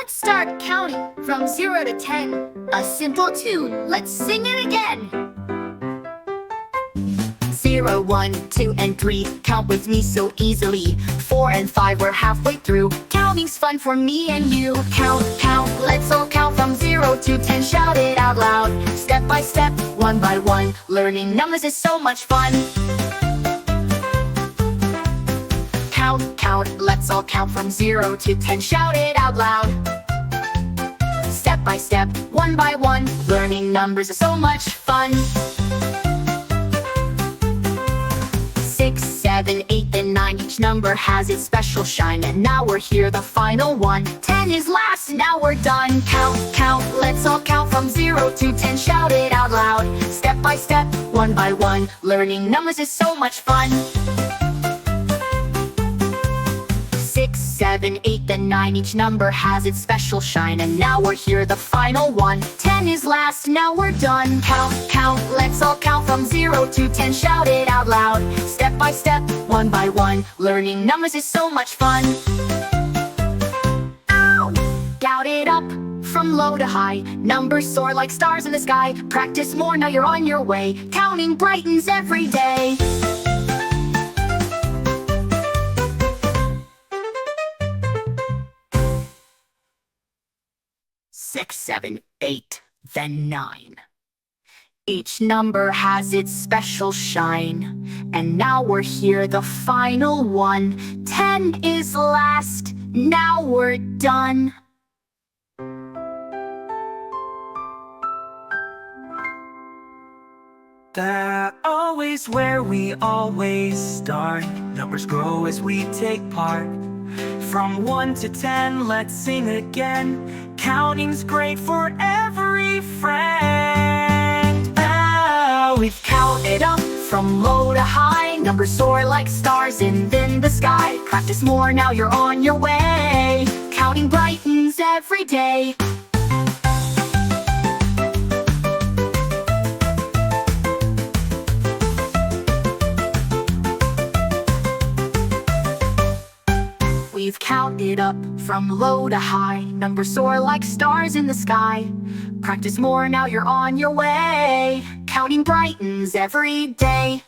Let's start counting from 0 to 10. A simple tune, let's sing it again. 0, 1, 2, and 3, count with me so easily. 4 and 5, we're halfway through. Counting's fun for me and you. Count, count, let's all count from 0 to 10. Shout it out loud, step by step, one by one. Learning numbers is so much fun. Count, count, let's all count from 0 to 10. Shout it out loud, step by step, one by one. Learning numbers is so much fun. 6, 7, 8, and 9, each number has its special shine. And now we're here, the final one. 10 is last, now we're done. Count, count, let's all count from 0 to 10. Shout it out loud, step by step, one by one. Learning numbers is so much fun. 6, 7, 8, and 9, each number has its special shine. And now we're here, the final one. 10 is last, now we're done. Count, count, let's all count from 0 to 10. Shout it out loud, step by step, one by one. Learning numbers is so much fun. Ow! Count it up from low to high. Numbers soar like stars in the sky. Practice more, now you're on your way. Counting brightens every day. 6, 7, 8, then 9. Each number has its special shine. And now we're here, the final one. 10 is last, now we're done. They're always where we always start. Numbers grow as we take part. From 1 to 10, let's sing again. Counting's great for every friend. We've counted up from low to high. Numbers soar like stars in the sky. Practice more, now you're on your way. Counting brightens every day. We've counted up from low to high. Numbers soar like stars in the sky. Practice more, now you're on your way. Counting brightens every day.